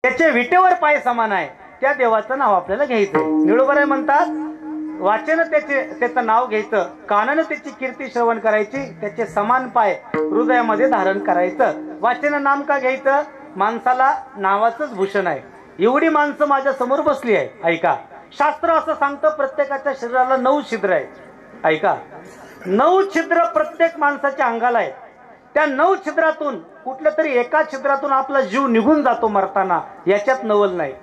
त्याचे विटेवर पाय समान आहे, त्या देवाचं नाव आपल्याला घ्यायचं. निळोबराय म्हणतात, वाचन त्याचं नाव घ्यायचं, कानानं त्याची कीर्ती श्रवण करायची, त्याचे समान पाय हृदयामध्ये धारण करायचं. वाचन नाम का घ्यायचं? माणसाला नावाचंच भूषण आहे. एवढी माणसं माझ्या समोर बसली आहे. ऐका, शास्त्र असं सांगतं प्रत्येकाच्या शरीराला 9 छिद्र आहे. ऐका, 9 छिद्र प्रत्येक माणसाच्या अंगाला आहे. त्या 9 छिद्रातून कुठल्या तरी एका छिद्रातून आपला जीव निघून जातो मरताना, याच्यात नवल नाही.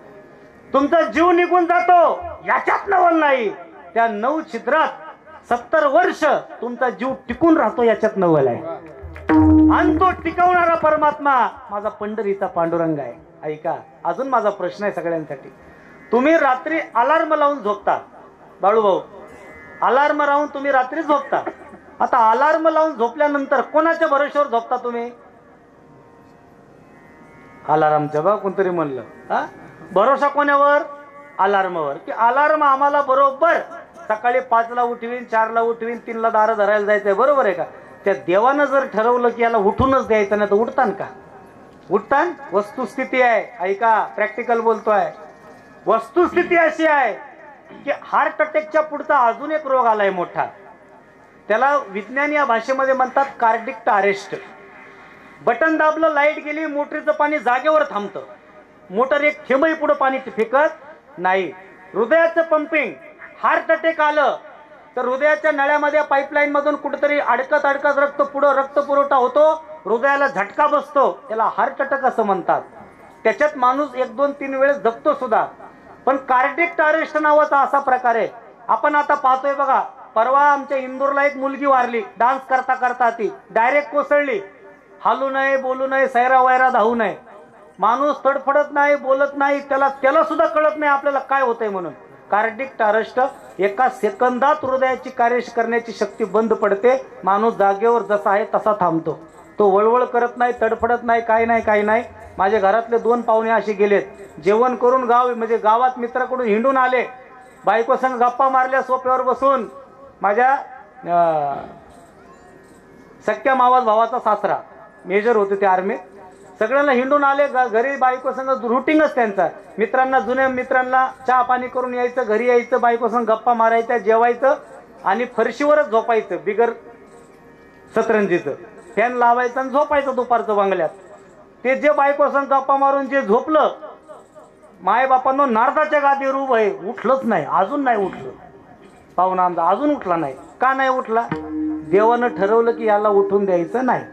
तुमचा जीव निघून जातो, याच्यात नवल नाही. त्या 9 छिद्रात 70 वर्ष तुमचा जीव टिकून राहतो, याच्यात नवल आहे. आणि तो टिकवणारा परमात्मा माझा पंढरीचा पांडुरंग आहे. ऐका, अजून माझा प्रश्न आहे सगळ्यांसाठी. तुम्ही रात्री अलार्म लावून झोपता, बाळूभाऊ, अलार्म लावून तुम्ही रात्री झोपता. आता अलार्म लावून झोपल्यानंतर कोणाच्या भरोश्यावर झोपता तुम्ही? अलार्मच्या, बा कोणतरी म्हणलं, हा भरोसा कोणावर? अलार्मवर. की अलार्म आम्हाला बरोबर सकाळी 5ला उठवीन, 4ला उठवीन, 3ला दारं धरायला जायचंय, बरोबर आहे का? त्या देवानं जर ठरवलं की याला उठूनच द्यायचं नाही तर उठतान का? उठतान? वस्तुस्थिती आहे. ऐका, प्रॅक्टिकल बोलतोय. वस्तुस्थिती अशी आहे की हार्ट अटॅकच्या पुढचा अजून एक रोग आलाय मोठा. त्याला विज्ञान या भाषेमध्ये म्हणतात कार्डिक अरेस्ट. बटन दाबलं, लाईट गेली, मोटरीचं पाणी जागेवर थांबतं. मोटर एक थेंबही पुढे पाणी फेकत नाही. हृदयाचं पंपिंग, हार्ट अटॅक आलं तर हृदयाच्या नळ्यामध्ये पाईपलाईन मधून कुठेतरी अडकत अडकत रक्त पुरवठा होतो, हृदयाला झटका बसतो, त्याला हार्ट अटॅक असं म्हणतात. त्याच्यात माणूस 1, 2, 3 वेळेस जगतो सुद्धा. पण कार्डिक अरेस्ट नावाचा असा प्रकार आहे. आपण आता पाहतोय बघा, परवा आमच्या इंदूरला एक मुलगी वारली, डान्स करता करता ती डायरेक्ट कोसळली. हालू नये, बोलू नये, सैरा वैरा धावू नये. माणूस तडफडत नाही, बोलत नाही, त्याला सुद्धा कळत नाही आपल्याला काय होतंय म्हणून. कार्डिक अरेस्ट, एका सेकंदात हृदयाची कार्य करण्याची शक्ती बंद पडते. माणूस जागेवर जसा आहे तसा थांबतो. तो वळवळ करत नाही, तडफडत नाही, काही नाही. माझ्या घरातले 2 पाहुणे असे गेलेत, जेवण करून म्हणजे गावात मित्राकडून हिंडून आले, बायको संग गप्पा मारल्या सोप्यावर बसून. माझ्या सख्या मावस भावाचा सासरा मेजर होते ते आर्मीत. सगळ्यांना हिंडून आले, घरी बायको संग रुटीनच त्यांचा. मित्रांना, जुन्या मित्रांना चहा पाणी करून यायचं, घरी यायचं, बायको संग गप्पा मारायच्या, जेवायचं आणि फरशीवरच झोपायचं, बिगर सतरंजीचं. फॅन लावायचं आणि झोपायचं दुपारचं बंगल्यात. ते जे बायको संग गप्पा मारून जे झोपलं, माय बापांनो नारदाच्या गादीवर उभं आहे, उठलंच नाही, अजून नाही उठलं. पाहुणा आमचा अजून उठला नाही. का नाही उठला? देवानं ठरवलं की याला उठून द्यायचं नाही.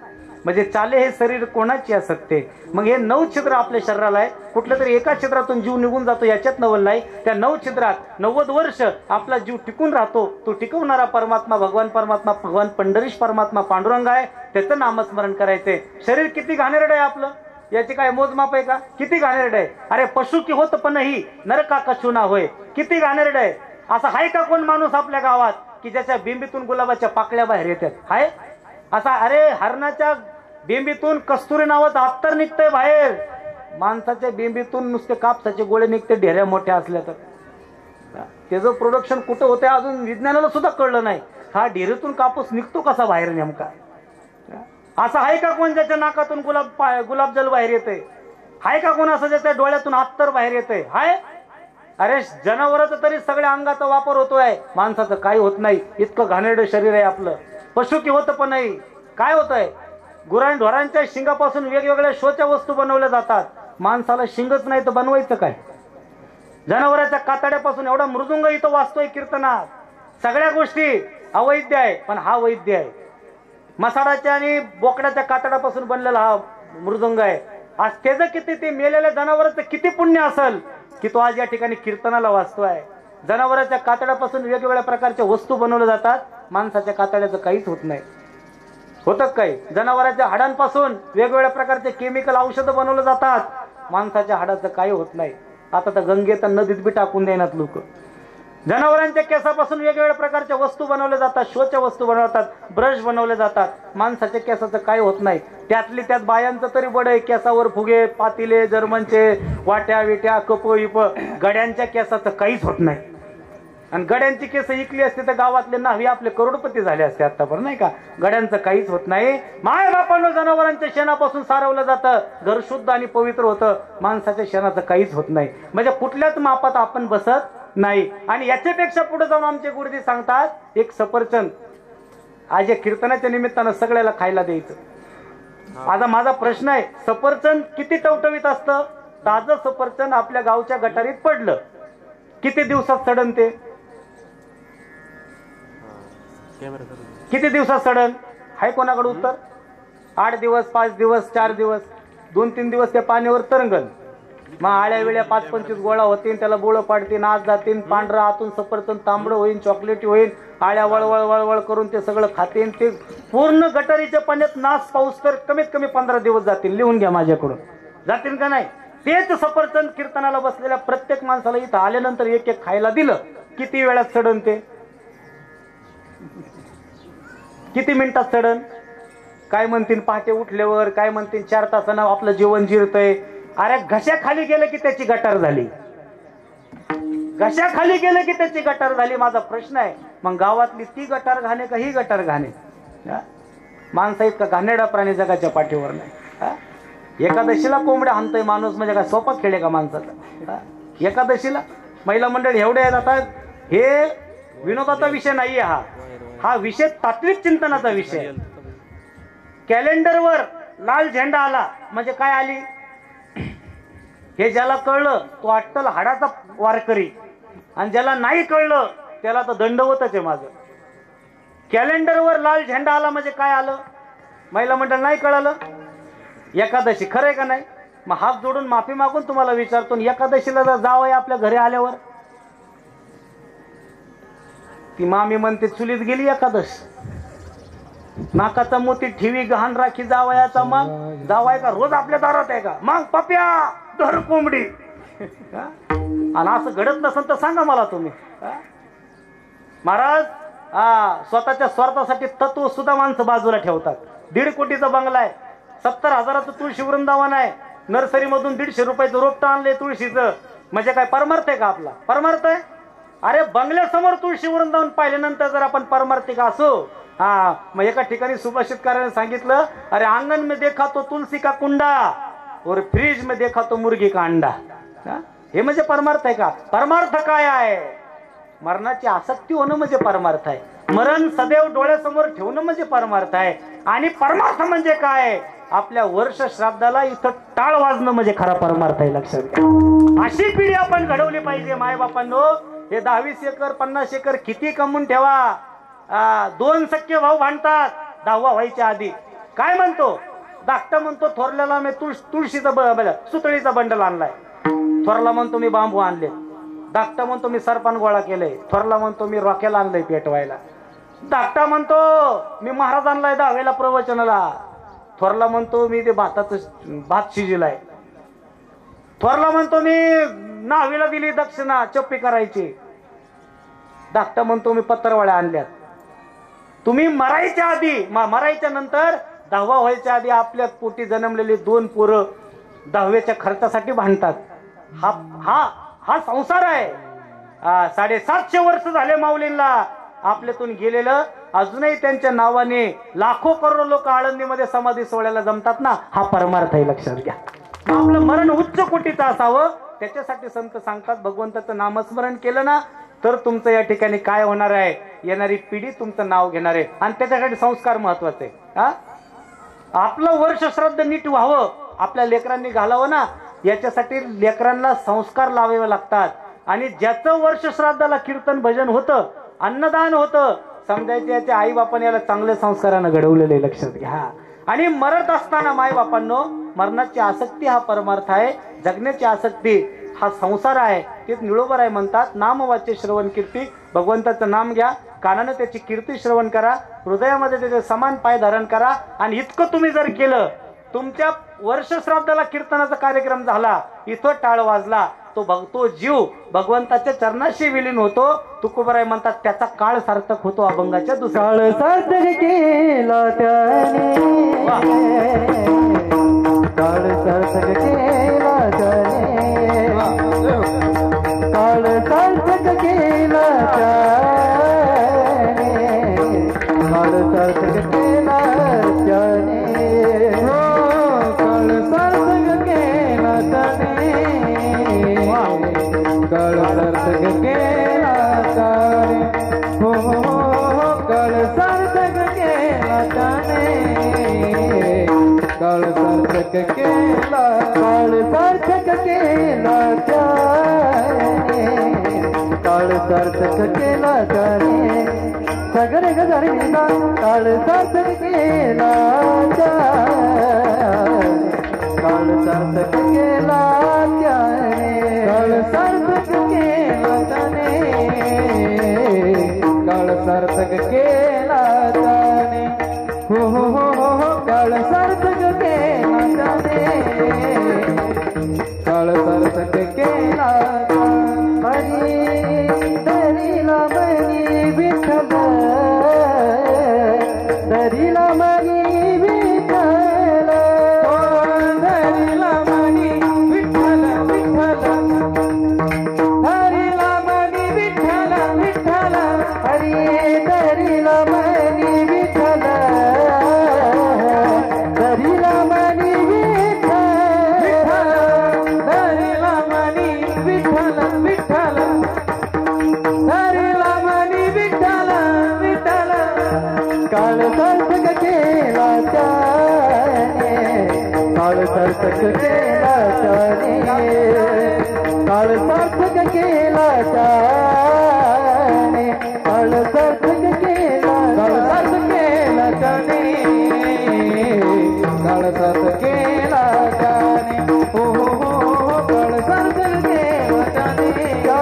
म्हणजे चाले हे शरीर कोणाची असते. मग हे 9 छिद्र आपल्या शरीराला आहे. कुठल्या तरी एका छिद्रातून जीव निघून जातो, याच्यात नवल नाही. त्या 9 छिद्रात 90 वर्ष आपला जीव टिकून राहतो. तो टिकवणारा परमात्मा भगवान पंढरीश परमात्मा पांडुरंग आहे. त्याचं नामस्मरण करायचंय. शरीर किती घाणेरडं आहे आपलं, याची काय मोजमाप आहे का? किती घाणेरडं आहे. अरे पशु की होत पण ही नरका कछु ना होय. किती घाणेरडं आहे. असं आहे का कोण माणूस आपल्या गावात की ज्याच्या बिंबीतून गुलाबाच्या पाकळ्या बाहेर येतात? आहे असा? अरे हरणाच्या बिंबीतून कस्तुरी नावाचं अत्तर निघतंय बाहेर. माणसाच्या बिंबीतून नुसते कापसाचे गोळे निघते, ढेऱ्या मोठ्या असल्या तर. त्याचं प्रोडक्शन कुठं होते अजून विज्ञानाला सुद्धा कळलं नाही. हा ढेरीतून कापूस निघतो कसा बाहेर नेमका? असं आहे का कोण ज्याच्या नाकातून गुलाबजल बाहेर येते? आहे का कोण असं ज्याच्या डोळ्यातून अत्तर बाहेर येते? हाय? अरे जनावरांचा तरी सगळ्या अंगाचा वापर होतोय, माणसाचं काही होत नाही. इतकं घाणेरडं शरीर आहे आपलं. पशु की होतं पण नाही. काय होतंय? गुरांढोरांच्या शिंगापासून वेगवेगळ्या शोच्या वस्तू बनवल्या जातात. माणसाला शिंगच नाही तर बनवायचं काय? जनावरांच्या कातड्यापासून एवढा मृदुंग इथं वाजतोय कीर्तनात. सगळ्या गोष्टी अवैध आहे, पण हा वैद्य आहे. मसाडाच्या आणि बोकड्याच्या कातड्यापासून बनलेला हा मृदुंग आहे. आज त्याचं किती, ते मेलेल्या जनावरांचं किती पुण्य असेल की तो आज या ठिकाणी कीर्तनाला वाजतोय. जनावरांच्या कातड्यापासून वेगवेगळ्या प्रकारच्या वस्तू बनवल्या जातात. माणसाच्या कातड्याचं काहीच होत नाही. होतं काही? जनावरांच्या हाडांपासून वेगवेगळ्या प्रकारचे केमिकल औषधं बनवले जातात. माणसाच्या हाडाचं काही होत नाही. आता तर गंगेत नदीत बी टाकून देण्यात लोक. जनावरांच्या केसापासून वेगवेगळ्या प्रकारच्या वस्तू बनवल्या जातात, शोच्या वस्तू बनवतात, ब्रश बनवले जातात. माणसाच्या केसाचं काय होत नाही. त्यातली त्यात बायांचं तरी बड आहे. केसावर फुगे, पातिले, जर्मनचे, वाट्या विट्या, कप इप, गड्यांच्या केसाचं काहीच होत नाही. आणि गड्यांची केस इकली असते तर गावातले नावी आपले करोडपती झाले असते आतापर्यंत, नाही का? गड्यांचं काहीच होत नाही. माय बापांनो, जनावरांच्या शेणापासून सारवलं जातं, घर शुद्ध आणि पवित्र होतं. माणसाच्या शेणाचं काहीच होत नाही. म्हणजे कुठल्याच मापात आपण बसत नाही. आणि याच्यापेक्षा पुढे जाऊन आमचे गुरुजी सांगतात, एक सफरचंद आज या कीर्तनाच्या निमित्तानं सगळ्याला खायला द्यायचं. आता माझा प्रश्न आहे, सफरचंद किती टवटवीत असतं? ताजं सफरचंद आपल्या गावच्या गटारीत पडलं, किती दिवसात सडन ते? किती दिवसात सडन? हाय कोणाकडे उत्तर? 8 दिवस, 5 दिवस, 4 दिवस, 2-3 दिवस त्या पाण्यावर तरंगण. मग आळ्या वेळ्या 5-25 गोळा होतील, त्याला बोळं पाडतील, आत जातील, पांढरं आतून सफरचंद तांबडं होईल, चॉकलेटी होईल. आळ्या वळवळ वळवळ करून ते सगळं खातील. ते पूर्ण गटारीच्या पाण्यात नास पाऊस तर कमीत कमी 15 दिवस जातील. लिहून घ्या माझ्याकडून, जातील का नाही? तेच सफरचंद कीर्तनाला बसलेल्या प्रत्येक माणसाला इथं आल्यानंतर एक एक खायला दिलं, किती वेळात सडन ते? किती मिनिटात सडन? काय म्हणतील पहाटे उठल्यावर, काय म्हणतील 4 तासानं आपलं जीवन जिरतंय. अरे घशा खाली गेलं की त्याची गटार झाली, घशा खाली गेलं की त्याची गटार झाली. माझा प्रश्न आहे, मग गावातली ती गटार घाणे का ही गटार घाणे? माणसा इतका घाणेरडा प्राणी जगाच्या पाठीवर नाही. एकादशीला कोंबड्या हाणतोय माणूस, म्हणजे काय सोपा खेळ आहे का माणसाचा? एकादशीला महिला मंडळ एवढे जातात. हे विनोदाचा विषय नाहीये, हा विषय तात्विक चिंतनाचा विषय. कॅलेंडरवर लाल झेंडा आला म्हणजे काय आली? हे ज्याला कळलं तो अट्टल हाडाचा वारकरी, आणि ज्याला नाही कळलं त्याला तर दंडवतच आहे माझं. कॅलेंडरवर लाल झेंडा आला म्हणजे काय आलं? महिला मंडळ नाही कळालं, एकादशी. खरंय का नाही? मग हात जोडून माफी मागून तुम्हाला विचारतो, एकादशीला जर जावं आपल्या घरी आल्यावर, ती मामी म्हणते चुलीत गेली एकादश, नाकाचा मोती ठेवी गहाण राखी जावयाचा. मग जावाय का रोज आपल्या दारात आहे का? मग पप्या धर कोंबडी. आणि असं घडत नसेल तर सांगा मला तुम्ही. महाराज स्वतःच्या स्वार्थासाठी तत्व सुद्धा माणसं बाजूला ठेवतात. 1.5 कोटीचा बंगला आहे, 70,000चं तुळशी वृंदावन आहे, नर्सरी मधून 150 रुपयाचं रोपटं आणलंय तुळशीचं. म्हणजे काय परमार्थ आहे का आपला? परमार्थ आहे? अरे बंगल्यासमोर तुळशी वृंदावन पाहिल्यानंतर जर आपण परमार्थिक असो. मग एका ठिकाणी सुभाषितकाराने सांगितलं, अरे आंगन में देखा तो तुलसी का कुंडा और फ्रीज में देखा तो मुर्गी का अंडा. हे म्हणजे परमार्थ आहे का? परमार्थ काय आहे? मरणाची आसक्ती होणं म्हणजे परमार्थ आहे. मरण सदैव डोळ्यासमोर ठेवणं म्हणजे परमार्थ आहे. आणि परमार्थ म्हणजे काय? आपल्या वर्ष श्राद्धाला इथं टाळ वाजणं म्हणजे खरा परमार्थ आहे. लक्षात घ्या, अशी पिढी आपण घडवली पाहिजे. मायबापांनो, हे 10-20 एकर 50 एकर किती कमवून ठेवा. 2 सख्खे भाऊ भांडतात 10वा व्हायच्या आधी. काय म्हणतो धाकटा? म्हणतो थोरल्याला मी तुळशीचा सुतळीचा बंडल आणलाय. थोरला म्हणतो मी बांबू आणले. धाकटा म्हणतो मी सरपान गोळा केलंय. थोरला म्हणतो मी रॉकेल आणलंय पेटवायला. धाकटा म्हणतो मी महाराज आणलाय 10वेला प्रवचनाला. थोरला म्हणतो मी ते भात शिजिलाय. थोरला म्हणतो मी 9वीला दिली दक्षिणा चप्पी करायची. धाकटा म्हणतो मी पत्रवाळ्या आणल्यात. तुम्ही मरायच्या आधी, मरायच्या नंतर 10वा व्हायच्या आधी आपल्या पोटी जन्मलेली 2 पोरं 10वेच्या खर्चासाठी भांडतात. हा संसार आहे. 750 वर्ष झाले माऊलींना आपल्यातून गेलेलं. अजूनही त्यांच्या नावाने लाखो करोड लोक आळंदीमध्ये समाधी सोहळ्याला जमतात ना. हा परमार्थ आहे. लक्षात घ्या, आपलं मरण उच्च कोटीचं असावं. त्याच्यासाठी संत सांगतात, भगवंताचं नामस्मरण केलं ना तर तुमचं या ठिकाणी काय होणार आहे? येणारी पिढी तुमचं नाव घेणार आहे. आणि त्याच्यासाठी संस्कार महत्वाचे आहे. आपलं वर्ष श्राद्ध नीट व्हावं, आपल्या लेकरांनी घालावं ना, याच्यासाठी लेकरांना संस्कार लावावे लागतात. आणि ज्याचं वर्ष श्राद्धाला कीर्तन भजन होतं, अन्नदान होतं, समजायचे याच्या आई बापाने याला चांगल्या संस्कारानं घडवलेलं आहे. लक्षात घ्या. आणि मरत असताना माय बापांनो, मरणाची आसक्ती हा परमार्थ आहे. जगण्याची आसक्ती हा संसार आहे. तेच निळोबर आहे म्हणतात. नाम वाच्य श्रवण कीर्ती. भगवंताचं नाम घ्या, कानानं त्याची कीर्ती श्रवण करा, हृदयामध्ये त्याचे समान पाय धारण करा. आणि इतकं तुम्ही जर केलं, तुमच्या वर्ष श्राद्धाला कीर्तनाचा कार्यक्रम झाला, इथं टाळ वाजला, तो जीव भगवंताच्या चरणाशी विलीन होतो. तुकोबराय म्हणतात त्याचा काळ सार्थक होतो. अभंगाच्या दुसरा काळ सार्थक केला त्याने, काळ सार्थक केला त्याने, काळ सार्थक केला त्याने. काळ सार्थक केला त्याने हो काळ सार्थक केला त्याने काळ सार्थक केला काळ सार्थक केला त्याने काळ सार्थक केला त्याने सगळे गजरीला काळ सार्थक केला काळ सार्थक केला त्याने काळ सार्थक केला त्याने काळ सार्थक केला त्याने हो हो हो हो काळ सार्थक केला त्याने काळ सार्थक केला हरी दरीला मनी विठ्ठल दरीला मनी विठ्ठल दरीला मनी विठ्ठल विठ्ठल हरीला मनी विठ्ठल विठ्ठल हरी दरीला मनी विठ्ठल दरीला मनी विठ्ठल दरीला मनी विठ्ठल विठ्ठल हरीला मनी विठ्ठल विठ्ठल काळ सार्थक केला त्याने काळ सार्थक केला त्याने काळ सार्थक केला त्याने काळ सार्थक केला काळ सार्थक केला त्याने काळ सार्थक केला त्याने हो हो हो काळ सार्थक केला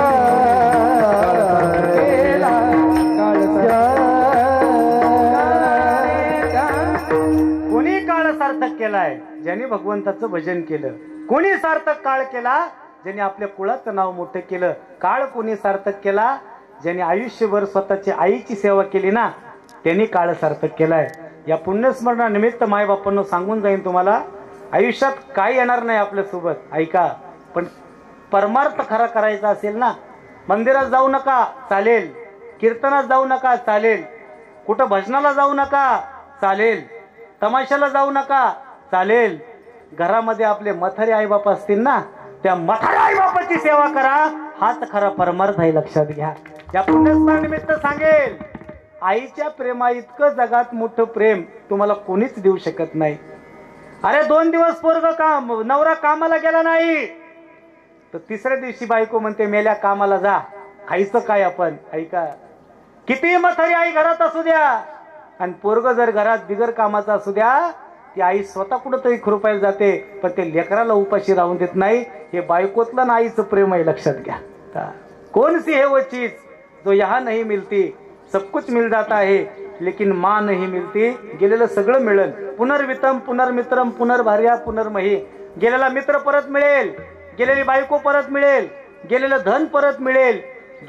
त्याने कोणी काळ सार्थक केलाय ज्यांनी भगवंताचं भजन केलं. कोणी सार्थक काळ केला ज्यांनी आपल्या कुळाचं नाव मोठं केलं. काळ कोणी सार्थक केला ज्यांनी आयुष्यभर स्वतःची आईची सेवा केली ना त्यांनी काळ सार्थक केलाय. या पुण्यस्मरणानिमित्त मायबापांना सांगून जाईन तुम्हाला आयुष्यात काय येणार नाही आपल्यासोबत ऐका. पण परमार्थ खरा करायचा असेल ना मंदिरात जाऊ नका चालेल, कीर्तनात जाऊ नका चालेल, कुठं भजनाला जाऊ नका चालेल, तमाशाला जाऊ नका चालेल, घरामध्ये आपले मथारे आईबाप असतील ना त्या मथारे आईबापाची सेवा करा. हाच खरा परमार्थ आहे लक्षात घ्या. या पुण्यस्मरणानिमित्त सांगेल आईच्या प्रेमा इतकं जगात मोठं प्रेम तुम्हाला कोणीच देऊ शकत नाही. अरे 2 दिवस पोरग काम नवरा कामाला गेला नाही तर तिसऱ्या दिवशी बायको म्हणते मेल्या कामाला जा, खायचं काय आपण. ऐका किती म्हातारी आई घरात असू द्या आणि पोरग जर घरात बिगर कामाचा असू द्या ती आई स्वतः कुठंतरी खुरपायला जाते पण ते लेकराला उपाशी राहून देत नाही. हे बायकोतलं ना आईचं प्रेम आहे लक्षात घ्या. कौन सी है वो चीज जो यहाँ नहीं मिलती, सब कुछ मिल जाता है लेकिन माँ नहीं मिलती. गेलेलं सगळं मिळेल. पुनर्वितम पुनर्मित्रम पुनर्भार्या पुनर्मही. गेलेला मित्र परत मिळेल, गेलेली बायको परत मिळेल, गेलेलं धन परत मिळेल,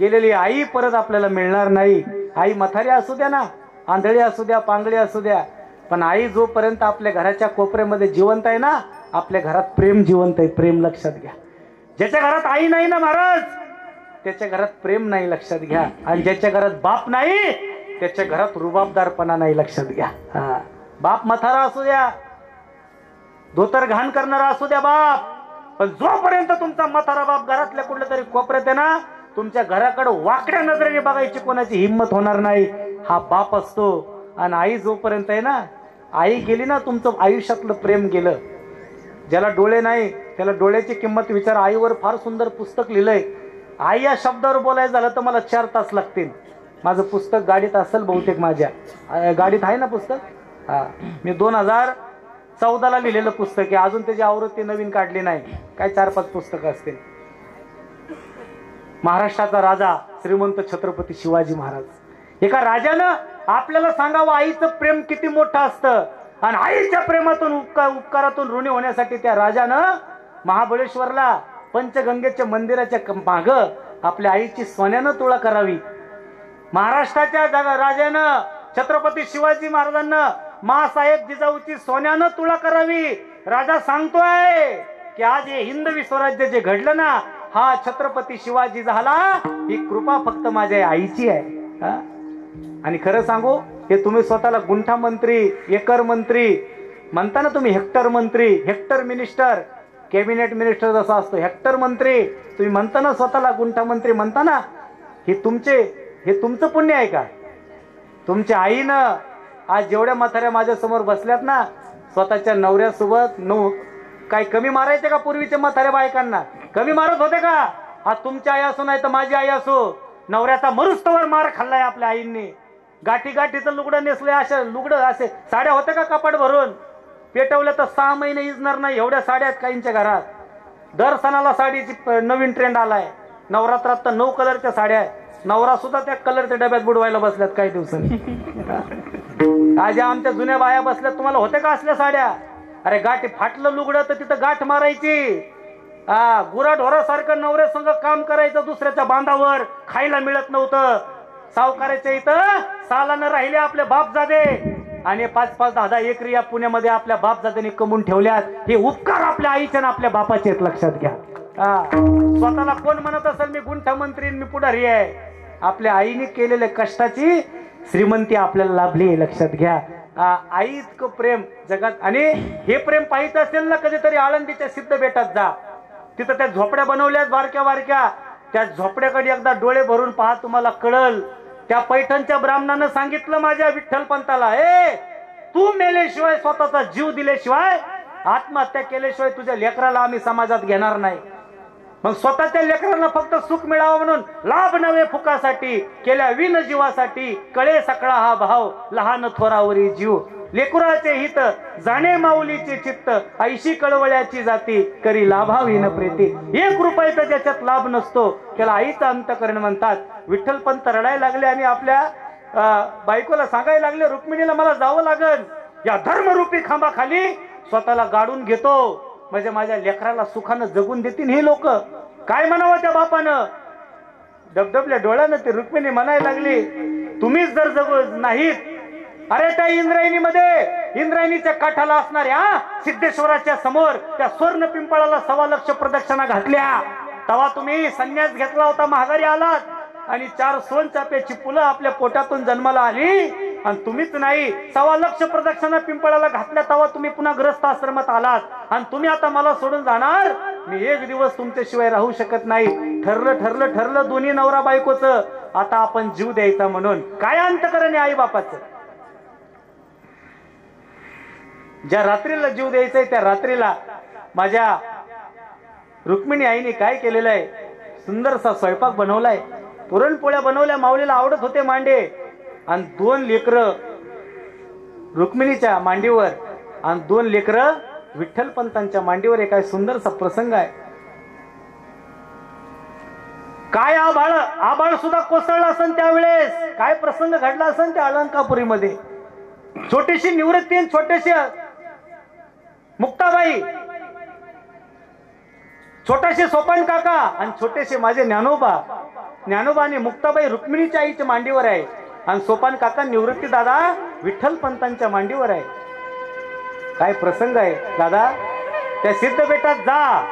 गेलेली आई परत आपल्याला मिळणार नाही. आई म्हातारी असू द्या ना, आंधळी असू द्या, पांगळी असू द्या, पण आई जोपर्यंत आपल्या घराच्या कोपऱ्यामध्ये जिवंत आहे ना आपल्या घरात प्रेम जिवंत आहे. प्रेम लक्षात घ्या. ज्याच्या घरात आई नाही ना महाराज त्याच्या घरात प्रेम नाही लक्षात घ्या. आणि ज्याच्या घरात बाप नाही त्याच्या घरात रुबाबदारपणा नाही लक्षात घ्या. बाप म्हातारा असू द्या, धोतर घाण करणारा असू द्या बाप, पण जोपर्यंत तुमचा म्हातारा बाप घरातल्या कुठल्या तरी कोपऱ्यात आहे ना तुमच्या घराकडे वाकड्या नजरेने बघायची कोणाची हिंमत होणार नाही. हा बाप असतो. आणि आई जोपर्यंत आहे ना आई गेली ना तुमचं आयुष्यातलं प्रेम गेलं. ज्याला डोळे नाही त्याला डोळ्याची किंमत विचार. आईवर फार सुंदर पुस्तक लिहिलंय. आई या शब्दावर बोलायचं झालं तर मला 4 तास लागतील. माझं पुस्तक गाडीत असेल बहुतेक, माझ्या गाडीत आहे ना पुस्तक. मी 2014ला लिहिलेलं पुस्तक आहे. अजून त्याची आवृत्ती नवीन काढली नाही. काय 4-5 पुस्तकं असतील. महाराष्ट्राचा राजा श्रीमंत छत्रपती शिवाजी महाराज. एका राजानं आपल्याला सांगावं आईचं प्रेम किती मोठं असतं. आणि आईच्या प्रेमातून उपकारातून ऋणी होण्यासाठी त्या राजानं महाबळेश्वरला पंचगंगेच्या मंदिराच्या माग आपल्या आईची सोन्यानं तुळा करावी. महाराष्ट्राच्या राजानं छत्रपती शिवाजी महाराजांना मासाहेब जिजाऊची सोन्यानं तुळा करावी. राजा सांगतोय की आज हे हिंदवी स्वराज्य जे घडलं ना हा छत्रपती शिवाजी झाला ही कृपा फक्त माझ्या आईची आहे. आणि खरं सांगू हे तुम्ही स्वतःला गुंठा मंत्री, एकर मंत्री म्हणता ना तुम्ही, हेक्टर मंत्री, हेक्टर मिनिस्टर. कॅबिनेट मिनिस्टर जसा असतो हेक्टर मंत्री, तुम्ही म्हणता ना स्वतःला गुंठा मंत्री म्हणता ना, हे तुमचं पुण्य आहे का? तुमच्या आईनं आज जेवढ्या म्हाताऱ्या माझ्या समोर बसल्यात ना, स्वतःच्या नवऱ्यासोबत काय कमी मारायचे का? पूर्वीच्या म्हाताऱ्या बायकांना कमी मारत होते का? आज तुमची आई असो नाही तर माझी आई असो, नवऱ्याचा मरुस्तवर मार खाल्लाय आपल्या आईंनी. गाठीचं लुगडं नेसलंय, अशा लुगडं असे साड्या होत्या का कपाट भरून? पेटवल्या तर 6 महिने इजणार नाही एवढ्या साड्या आहेत काहींच्या घरात. दर सणाला साडीची नवीन ट्रेंड आलाय. नवरात्रात तर 9 कलरच्या साड्या आहेत. नवरा सुद्धा त्या कलरच्या डब्यात बुडवायला बसल्यात काही दिवसांनी. आज आमच्या जुन्या बाया बसल्यात, तुम्हाला होते का असल्या साड्या? अरे गाठी फाटलं लुगडं तर तिथं गाठ मारायची. गुराढोरासारखं नवऱ्या संग काम करायचं दुसऱ्याच्या बांधावर, खायला मिळत नव्हतं. सावकाराच्या इथं सालानं राहिले आपले बापजादे, आणि 5-5, 10-10 एकरी या पुण्यामध्ये आपल्या बापजाद्यांनी कमवून ठेवल्यात. हे उपकार आपल्या आईच्या ना आपल्या बापाचे आहेत, लक्षात घ्या. स्वतःला कोण म्हणत असेल मी गुंठा मंत्री, मी पुढारी आहे, आपल्या आईने केलेल्या कष्टाची श्रीमंती आपल्याला लाभली, लक्षात घ्या. आई इतकं प्रेम जगात. आणि हे प्रेम पाहिजे असेल ना, कधीतरी आळंदीच्या सिद्ध बेटात जा, तिथं त्या झोपड्या बनवल्यात बारक्या बारक्या, त्या झोपड्याकडे एकदा डोळे भरून पहा, तुम्हाला कळल. त्या पैठणच्या ब्राह्मणानं सांगितलं माझ्या विठ्ठल पंताला, तू मेल्याशिवाय, स्वतःचा जीव दिल्याशिवाय, आत्महत्या केल्याशिवाय तुझ्या लेकराला आम्ही समाजात घेणार नाही. मग स्वतःच्या लेकरांना फक्त सुख मिळावं म्हणून लाभ नव्हे फुकासाठी, केल्या विन जीवासाठी, कळे सकळा हा भाव, लहान थोरावरी जीव. लेकुराचे हित जाणे माऊलीचे चित्त, ऐशी कळवळ्याची जाती, करी लाभाविन प्रीती. 1 रुपयाचा ज्याच्यात लाभ नसतो त्याला आईचं अंतकरण म्हणतात. विठ्ठल पंत रडायला लागले आणि आपल्या बायकोला सांगायला लागले, रुक्मिणीला मला जावं लागल, या धर्मरूपी खांबाखाली स्वतःला गाडून घेतो, म्हणजे माझ्या लेकराला सुखानं जगून देतील हे लोक. काय म्हणावं त्या बापानं? डबडबल्या डोळ्यानं ती रुक्मिणी म्हणायला लागली, तुम्हीच जर जगू नाहीत, अरे त्या इंद्रायणीच्या काठाला असणाऱ्या सिद्धेश्वराच्या समोर त्या स्वर्ण पिंपळाला 1.25 लाख प्रदक्षिणा घातल्या, तेव्हा तुम्ही संन्यास घेतला होता, महागारी आलात, आणि 4 सोनचाफ्याची फुलं आपल्या पोटातून जन्माला आली, आणि तुम्हीच नाही 1.25 लाख प्रदक्षिणा पिंपळाला घातल्या, तेव्हा तुम्ही पुन्हा ग्रस्त आश्रमात आलात, आणि तुम्ही आता मला सोडून जाणार. मी 1 दिवस तुमच्याशिवाय राहू शकत नाही. ठरलं दोन्ही नवरा बायकोचं, आता आपण जीव द्यायचा म्हणून. काय अंतकरण आहे आई बापाचं? ज्या रात्रीला जीव द्यायचंय त्या रात्रीला माझ्या रुक्मिणी आईने काय केलेलं आहे? सुंदरसा स्वयंपाक बनवलाय, पुरणपोळ्या बनवल्या, माऊलीला आवडत होते मांडे, आणि 2 लेकरं रुक्मिणीच्या मांडीवर आणि 2 लेकरं विठ्ठल पंतांच्या मांडीवर. काय सुंदरसा प्रसंग आहे. काय आभाळ सुद्धा कोसळला असेल त्यावेळेस, काय प्रसंग घडला असेल त्या अलंकापुरीमध्ये. छोटीशी निवृत्ती आणि छोटेशी मुक्ताबाई, छोटेसे सोपान काका आणि छोटेसे माझे ज्ञानोबा आणि मुक्ताबाई रुक्मिणीच्या आईच्या मांडीवर आहे, आणि सोपान काका निवृत्ती दादा विठ्ठल पंतांच्या मांडीवर आहे. काय प्रसंग आहे दादा. त्या सिद्ध बेटात जा,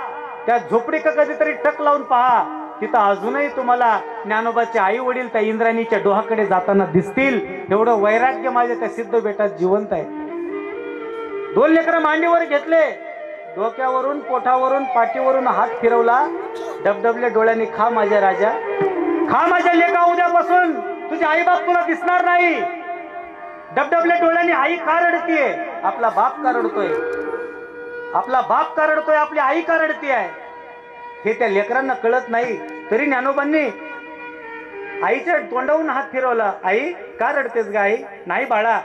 त्या झोपडी का कधीतरी टक लावून पहा, तिथं अजूनही तुम्हाला ज्ञानोबाचे आई वडील त्या इंद्रायणीच्या डोहाकडे जाताना दिसतील. एवढं वैराग्य माझ्या त्या सिद्ध बेटात जिवंत आहे. 2 लेकरं मांडीवर घेतले, डोक्यावरून, पोटावरून, पाठीवरून हात फिरवला, डबडबल्या डोळ्यांनी, खा माझ्या राजा, खा माझ्या लेका, उद्यापासून तुझे आई बाप तुला दिसणार नाही. डबडबल्या डोळ्यांनी आई का रडतीये? आपला बाप का रडतोय? आपली आई का रडती आहे? हे त्या लेकरांना कळत नाही. तरी ज्ञानोबांनी आईच्या तोंडावरून हात फिरवला. आई का रडतेस गा? आई नाही बाळा,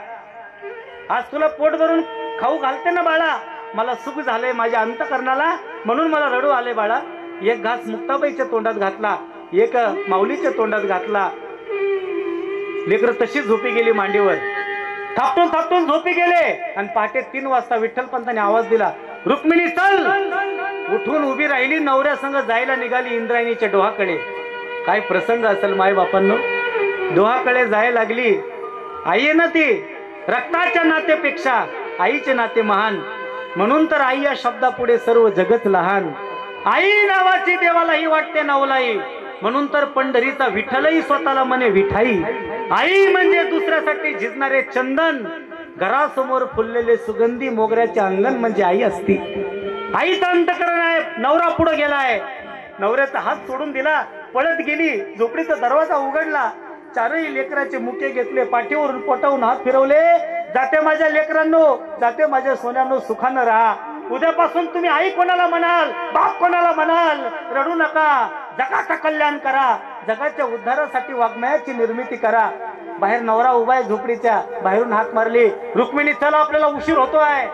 आज तुला पोट भरून खाऊ घालते ना बाळा, मला सुख झालंय माझ्या अंतकरणाला, म्हणून मला रडू आले बाळा. 1 घास मुक्ताबाईच्या तोंडात घातला, 1 माऊलीच्या तोंडात घातला. लेकर तशी झोपी गेली मांडीवर, थापटून झोपी गेले. आणि पहाटे 3 वाजता विठ्ठल पंतांनी आवाज दिला, रुक्मिणी चल. उठून उभी राहिली, नवऱ्या संग जायला निघाली इंद्रायणीच्या डोहाकडे. काय प्रसंग असेल माय बापांनो. डोहाकडे जायला लागली. आई ना ती रक्ताच्या नात्यापेक्षा आईचे नाते महान, म्हणून तर आई या शब्दापुढे सर्व जगत लहान. आई नावाची देवालाही वाटते नवलाई, म्हणून तर पंढरीचा विठ्ठलही स्वतःला म्हणे विठाई. आई म्हणजे दुसऱ्यासाठी झिजणारे चंदन, घरासमोर फुललेले सुगंधी मोगऱ्याचे अंगण म्हणजे आई असती. आईचं अंतकरण आहे. नवरा पुढे गेलाय, नवऱ्याचा हात सोडून दिला, पळत गेली, झोपडीचा दरवाजा उघडला, चारही लेकराचे मुके घेतले, पाठीवरून पोटावून हात फिरवले. जाते माझ्या लेकरांनो, जाते माझ्या सोन्यांनो, सुखानं राहा. उद्यापासून तुम्ही आई कोणाला म्हणाल, बाप कोणाला म्हणाल, रडू नका. जगाचं कल्याण करा, जगाच्या उद्धारासाठी वाङ्मयाची निर्मिती करा. बाहेर नवरा उभा आहे झोपडीच्या, बाहेरून हाक मारली, रुक्मिणी चला आपल्याला उशीर होतोय.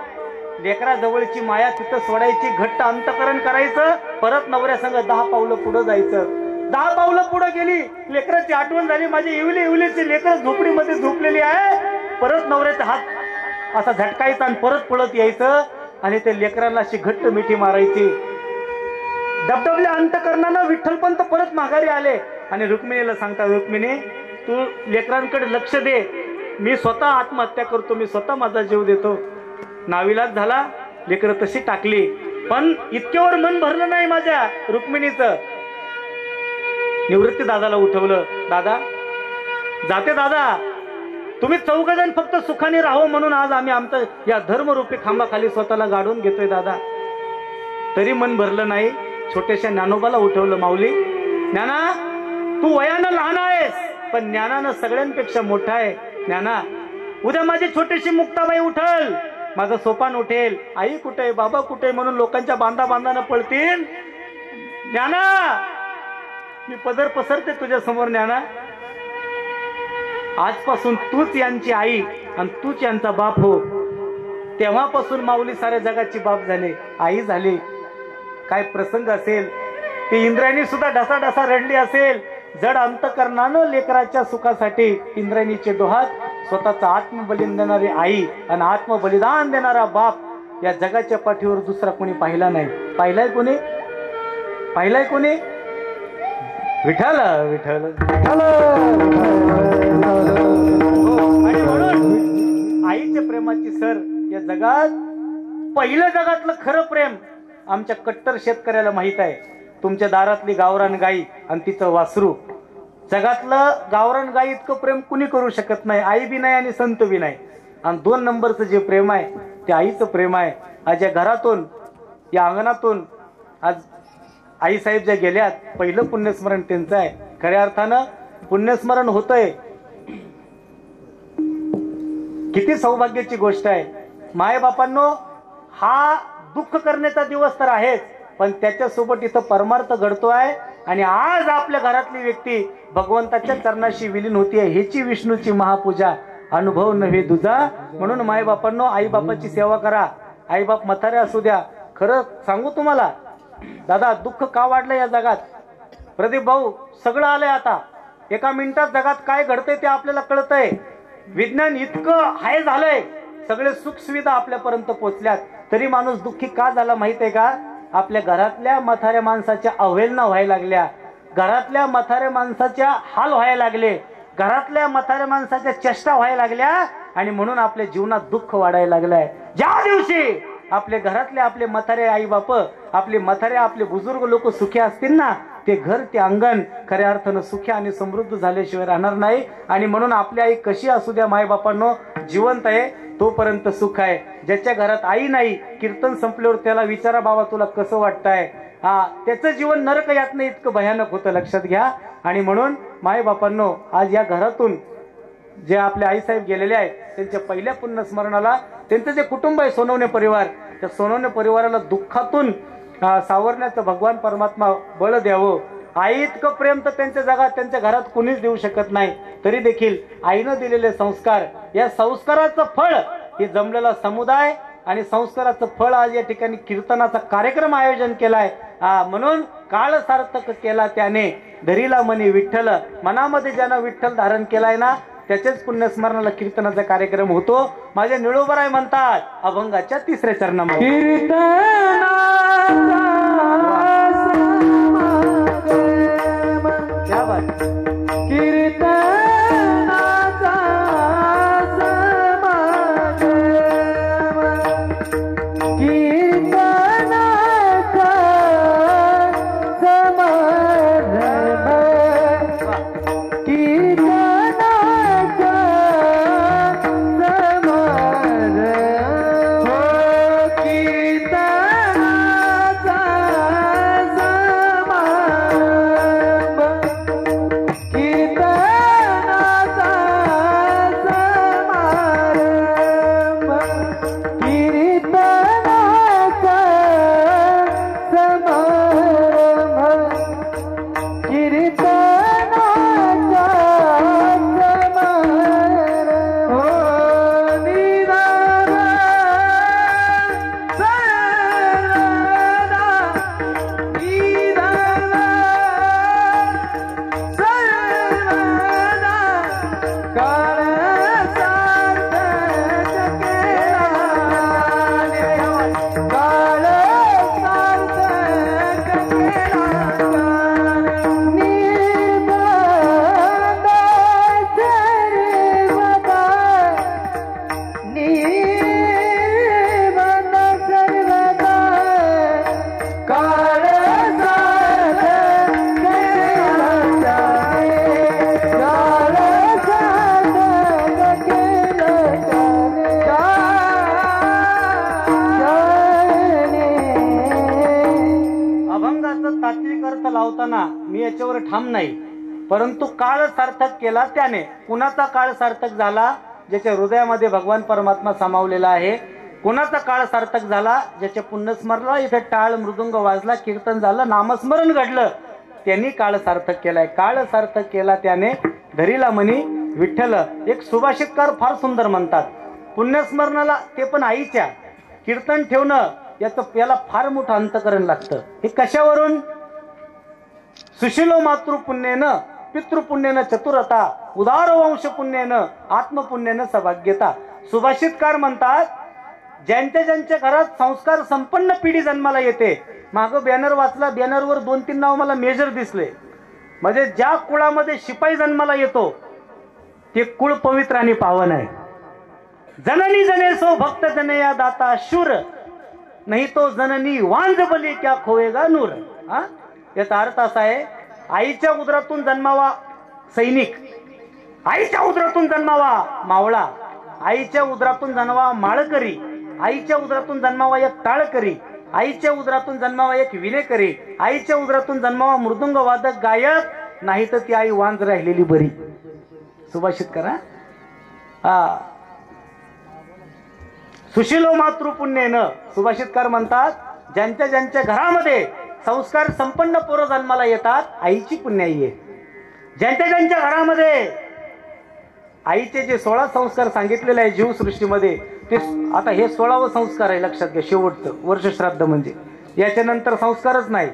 लेकरा जवळची माया तिथं सोडायची, घट्ट अंतकरण करायचं, परत नवऱ्या संग 10 पावलं पुढे जायचं. 10 पावलं पुढे गेली, लेकराची आठवण झाली, माझी इवलीची लेकर झोपडीमध्ये झोपलेली आहे. परत नवऱ्याचा हात असा झटकायचा आणि परत पळत यायचं आणि ते लेकरांना अशी घट्ट मिठी मारायची. डबडबल्या अंतकरणानं विठ्ठलपंत परत माघारी आले आणि रुक्मिणीला सांगता, रुक्मिणी तू लेकरांकडे लक्ष दे, मी स्वतः आत्महत्या करतो, मी स्वतः माझा जीव देतो. नाविलाज झाला, लेकरं तशी टाकली. पण इतक्यावर मन भरलं नाही माझ्या रुक्मिणीचं. निवृत्ती दादाला उठवलं, दादा जाते दादा, तुम्ही 4 जण फक्त सुखाने राहो म्हणून आज आम्ही आमचं या धर्मरूपी खांबाखाली स्वतःला गाडून घेतोय दादा. तरी मन भरलं नाही. छोट्याशा ज्ञानोबाला उठवलं, माऊली ज्ञाना तू वयानं लहान आहेस पण ज्ञानानं सगळ्यांपेक्षा मोठा आहे. ज्ञाना उद्या माझी छोटीशी मुक्ताबाई उठल, माझं सोपान उठेल, आई कुठे बाबा कुठे म्हणून लोकांच्या बांधानं पळतील. ज्ञाना मी पदर पसरते तुझ्या समोर. ज्ञाना आजपासून तूच यांची आई आणि तूच यांचा बाप हो. तेव्हापासून माऊली साऱ्या जगाची बाप झाले, आई झाली. काय प्रसंग असेल, ती इंद्रायणी सुद्धा ढसाढसा रडली असेल. जड अंतकरणानं लेकराच्या सुखासाठी इंद्रायणीचे डोहात स्वतःचा आत्मबलिदान देणारी आई आणि आत्मबलिदान देणारा बाप या जगाच्या पाठीवर दुसरा कोणी पाहिला नाही. पाहिलाय कोणी? पाहिलाय कोणी? विठ्ठल विठ्ठल. आणि म्हणून आईच्या प्रेमाची सर या जगात पहिलं जगातलं खरं प्रेम आमच्या कट्टर शेतकऱ्याला माहित आहे. तुमच्या दारातली गावरान गाई आणि तिचं वासरू. जगातलं गावरान गाई इतकं प्रेम कुणी करू शकत नाही. आई बी नाही आणि संत बी नाही. आणि 2 नंबरचं जे प्रेम आहे ते आईचं प्रेम आहे. आज या घरातून या अंगणातून आज आई साहेब ज्या गेल्यात, पहिलं पुण्यस्मरण त्यांचं आहे. खऱ्या अर्थानं पुण्यस्मरण होतंय. किती सौभाग्याची गोष्ट आहे. मायबापांनो, हा दुःख करण्याचा दिवस तर आहेच, पण त्याच्यासोबत इथं परमार्थ घडतोय. आणि आज आपल्या घरातली व्यक्ती भगवंताच्या चरणाशी विलीन होतीये. ह्याची विष्णूची महापूजा अनुभव नव्हे दुजा. म्हणून मायबापांनो, आई बापाची सेवा करा. आई बाप म्हातारे असू द्या. खरं सांगू तुम्हाला दादा, दुःख का वाढलं या जगात? प्रदीप भाऊ, सगळं आलंय आता. एका मिनिटात जगात काय घडतंय ते आपल्याला कळतंय. विज्ञान इतकं हाय झालंय, सगळे सुख सुविधा आपल्यापर्यंत पोहोचल्यात, तरी माणूस दुःखी का झाला माहित आहे का? आपल्या घरातल्या म्हाताऱ्या माणसाच्या अवहेलना व्हायला लागल्या, घरातल्या म्हाताऱ्या माणसाच्या हाल व्हायला लागले, घरातल्या म्हाताऱ्या माणसाच्या चेष्टा व्हायला लागल्या. आणि म्हणून आपल्या जीवनात दुःख वाढायला लागलंय. ज्या दिवशी आपल्या घरातले आपले म्हातारे आई बाप, आपले म्हातारे आपले बुजुर्ग लोक सुखी असतील ना, ते घर ते अंगण खऱ्या अर्थानं सुखी आणि समृद्ध झाल्याशिवाय राहणार नाही. आणि म्हणून आपली आई कशी असू द्या मायबापांनो, जिवंत आहे तोपर्यंत सुख आहे. ज्याच्या घरात आई नाही, कीर्तन संपल्यावर त्याला विचारा, बाबा तुला कसं वाटतंय? त्याचं जीवन नरक यातनं इतकं भयानक होतं, लक्षात घ्या. आणि म्हणून मायबापांनो, आज या घरातून जे आपले आईसाहेब गेलेले आहेत त्यांच्या पहिल्या पुण्यस्मरणाला त्यांचं जे कुटुंब आहे सोनवणे परिवार, त्या सोनवणे परिवाराला दुःखातून सावरण्याचं भगवान परमात्मा बळ द्यावं. आई इतकं प्रेम तर त्यांच्या जगात त्यांच्या घरात कुणीच देऊ शकत नाही. तरी देखील आईनं दिलेले संस्कार, या संस्काराचं फळ हे जमलेला समुदाय आणि संस्काराचं फळ आज या ठिकाणी कीर्तनाचा कार्यक्रम आयोजन केलाय. म्हणून काळ सार्थक केला त्याने, धरीला मनी विठ्ठल. मनामध्ये ज्यानं विठ्ठल धारण केलाय ना, त्याच्याच पुण्यस्मरणाला कीर्तनाचा कार्यक्रम होतो. माझे निळोबराय म्हणतात अभंगाच्या 3ऱ्या चरणामध्ये, क्या बात. एक अर्थ लावताना मी याच्यावर ठाम नाही, परंतु काळ सार्थक केला त्याने. कुणाचा काळ सार्थक झाला? ज्याच्या हृदयामध्ये भगवान परमात्मा सामावलेला आहे. कुणाचा काळ सार्थक झाला? ज्याच्या पुण्यस्मरणाला इथे टाळ मृदुंग वाजला, कीर्तन झालं, नामस्मरण घडलं, त्यांनी काळ सार्थक केलाय. काळ सार्थक केला त्याने, धरीला मनी विठ्ठल. एक सुभाषितकार फार सुंदर म्हणतात, पुण्यस्मरणाला ते पण आईच्या, कीर्तन ठेवणं याला फार मोठं अंतकरण लागतं. हे कशावरून? सुशीलो मातृपुण्येनं पितृपुण्येनं चतुरता, उदार वंश पुण्येनं आत्मपुण्येनं सौभाग्यता. सुभाषितकार म्हणतात, ज्यांच्या ज्यांच्या घरात संस्कार संपन्न पिढी जन्माला येते. मागं बॅनर वाचला, बॅनरवर 2-3 नाव मला मेजर दिसले. म्हणजे ज्या कुळामध्ये शिपाई जन्माला येतो ते कुळ पवित्र आणि पावन आहे. जननी जने सो भक्त जने या दाता शूर, नाही तो जननी वांज बली क्या खोवेगा नूर. हा, याचा अर्थ असा आहे, आईच्या उदरातून जन्मावा सैनिक, आईच्या उदरातून जन्मावा मावळा, आईच्या उदरातून जन्मावा माळकरी, आईच्या उदरातून जन्मावा एक टाळकरी, आईच्या उदरातून जन्मावा एक विनेकरी, आईच्या उदरातून जन्मावा मृदुंग वादक गायक, नाही तर ती आई वांज राहिलेली बरी. सुभाषित करा. हा, सुशीलो मातृपुण्येनं. सुभाषितकार म्हणतात, ज्यांच्या ज्यांच्या घरामध्ये संस्कार संपन्न पोरं जन्माला येतात, आईची पुण्याई आहे. ज्यांच्या ज्यांच्या घरामध्ये आईचे जे 16 संस्कार सांगितलेले आहे जीवसृष्टीमध्ये, ते आता हे 16वं संस्कार आहे, लक्षात घ्या. शेवटचं वर्ष श्राद्ध म्हणजे याच्यानंतर संस्कारच नाही.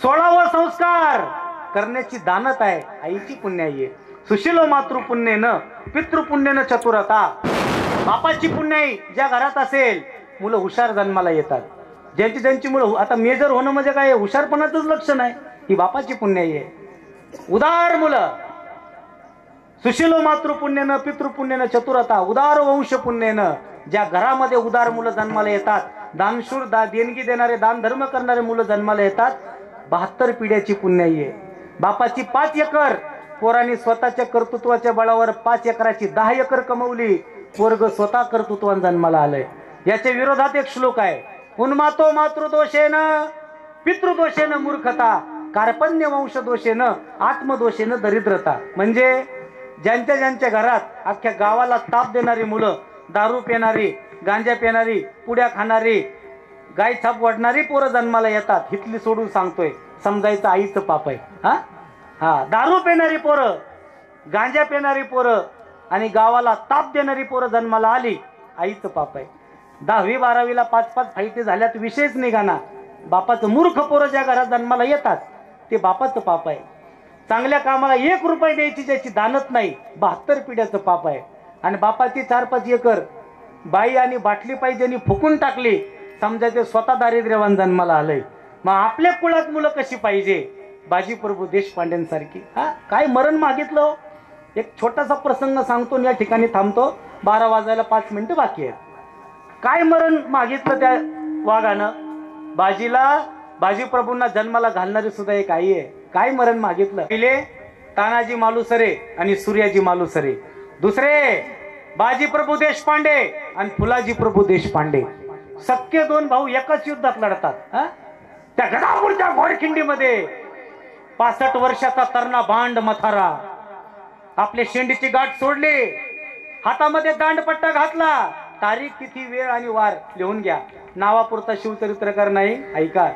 16वं संस्कार करण्याची दानत आहे, आईची पुण्याई आहे. सुशीलो मातृपुण्येनं पितृपुण्येनं चतुरता. बापाची पुण्याई ज्या घरात असेल, मुलं हुशार जन्माला येतात. ज्यांची ज्यांची मुलं, आता मेजर होणं म्हणजे काय, हुशारपणाचंच लक्षण आहे, ही बापाची पुण्याई आहे. उदार मुलं. सुशीलो मातृपुण्येनं पितृपुण्येनं चतुरता, उदार वंश पुण्येनं. ज्या घरामध्ये उदार मुलं जन्माला येतात, दानशूर देणगी देणारे, दान धर्म करणारे मुलं जन्माला येतात, 72 पिढ्याची पुण्याई आहे. बापाची 5 एकर, पोरांनी स्वतःच्या कर्तृत्वाच्या बळावर 5 एकराची 10 एकर कमवली, पोरग स्वतः कर्तृत्वान जन्माला आलंय. याच्या विरोधात एक श्लोक आहे, उन्मातो मातृदोषेनं पितृदोषेनं मूर्खता, कार्पण्य वंश दोषेनं आत्मदोषेनं दरिद्रता. म्हणजे ज्यांच्या ज्यांच्या घरात अख्ख्या गावाला ताप देणारी मुलं, दारू पिणारी, गांजा पिणारी, पुड्या खाणारी, गाय छाप वाढणारी पोरं जन्माला येतात, हितली सोडून सांगतोय, समजायचं आईचं पाप आहे. हा हा, दारू पिणारी पोरं, गांजा पिणारी पोरं आणि गावाला ताप देणारी पोरं जन्माला आली, आईचं पाप आहे. 10वी 12वीला 5-5 फाईटी झाल्यात, विषयच निघाना. बापाचं मूर्ख पोरं ज्या घरात जन्माला येतात ते बापाचं पाप आहे. चांगल्या कामाला 1 रुपये द्यायची ज्याची दानत नाही, 72 पिढ्याचं पाप आहे. आणि बापाची 4-5 एकर बाई आणि बाटली पाहिजे फुकून टाकली, समजायचे स्वतः दारिद्र्यवान जन्माला आलंय. मग आपल्या कुळात मुलं कशी पाहिजे? बाजी प्रभू देशपांडेंसारखी. हा, काय मरण मागितलं? एक छोटासा प्रसंग सांगतो, या ठिकाणी थांबतो. 12 वाजायला 5 मिनिटं बाकी आहेत. काय मरण मागितलं त्या वाघानं? बाजी प्रभूंना जन्माला घालणारी सुद्धा एक आई आहे. काय मरण मागितलं? पहिले तानाजी मालुसरे आणि सूर्याजी मालुसरे, दुसरे बाजी प्रभू देशपांडे आणि फुलाजी प्रभू देशपांडे. सख्खे 2 भाऊ एकाच युद्धात लढतात. त्या गडापूरच्या घोडखिंडीमध्ये 65 वर्षाचा तरणा भांड मथारा आपले शेंडीची गाठ सोडली, हातामध्ये दांडपट्टा घातला, तारीख तिथी वेळ आणि वार लिहून घ्या. नावापुरता शिवचरित्रकार नाही, ऐका.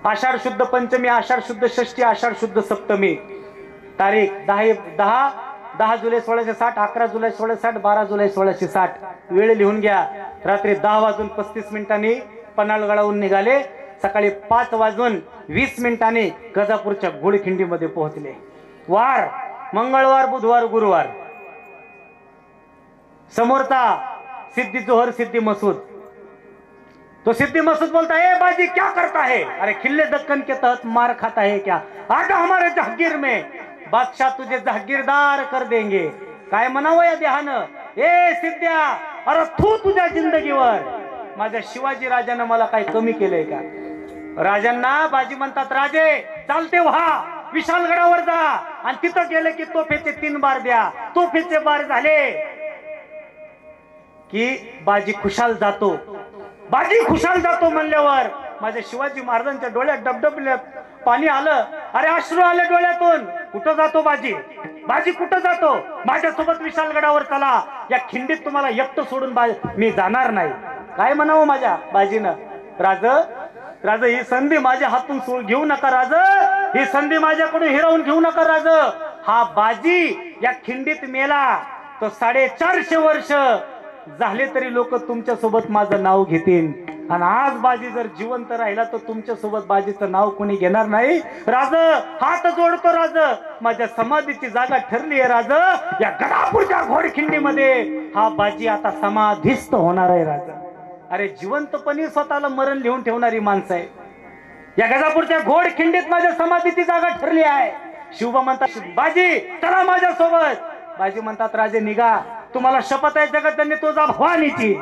आषाढ शुद्ध पंचमी, आषाढ शुद्ध षष्ठी, आषाढ शुद्ध सप्तमी. तारीख 10 जुलै 1660, 11 जुलै 1660, 12 जुलै 1660. वेळ लिहून घ्या. रात्री 10:35 पन्हाळगडाहून निघाले, सकाळी 5:20 गजापूरच्या घोडखिंडीमध्ये पोहोचले. वार मंगळवार, बुधवार, गुरुवार. समोरचा सिद्धी जोहर, सिद्धी मसूद. तो सिद्धी मसूद बोलता है, बाजी क्या करता है? अरे खिल्ले दक्कन के तहत मार खाता है क्या? आजा हमारे जहागीर में, बादशाह तुझे जहागीरदार कर देंगे. काय म्हणावं या देहानं? ए सिद्ध्या, अरे तू तुझ्या जिंदगीवर माझ्या शिवाजी राजानं मला काय कमी केलंय का? राजांना बाजी म्हणतात, राजे चालते व्हा, विशालगडावर जा आणि तिथं गेले की तोफेचे 3 बार द्या. तोफेचे बार झाले की बाजी खुशाल जातो. बाजी खुशाल जातो म्हणल्यावर माझ्या शिवाजी महाराजांच्या डोळ्यात डबडबल्यात पाणी आलं. अरे अश्रू आले डोळ्यातून. कुठं जातो बाजी? बाजी कुठं जातो? माझ्यासोबत विशालगडावर चला. या खिंडीत तुम्हाला एकटं सोडून मी जाणार नाही. काय म्हणावं माझ्या बाजीनं? राज ही संधी माझ्या हातून घेऊ नका राज. ही संधी माझ्याकडून हिरावून घेऊ नका राज. हा बाजी या खिंडीत मेला तो 450 वर्ष झाले तरी लोक तुमच्या सोबत माझं नाव घेतील. आणि आज बाजी जर जिवंत राहिला तर तुमच्या सोबत बाजीचं नाव कोणी घेणार नाही. राज हात जोडतो राज. माझ्या समाधीची जागा ठरली आहे राज. या गडापूरच्या घोडखिंडीमध्ये हा बाजी आता समाधिस्थ होणार आहे राज. अरे जिवंतपणी स्वतःला मरण लिहून ठेवणारी माणसं आहे. या गजापूरच्या घोडखिंडीत माझ्या समाधीची जागा ठरली आहे. शिवबा म्हणतात बाजी चला माझ्या सोबत. बाजी म्हणतात राजे निघा. तुम्हाला शपथ आहे जगतजननी तुळजा भवानीची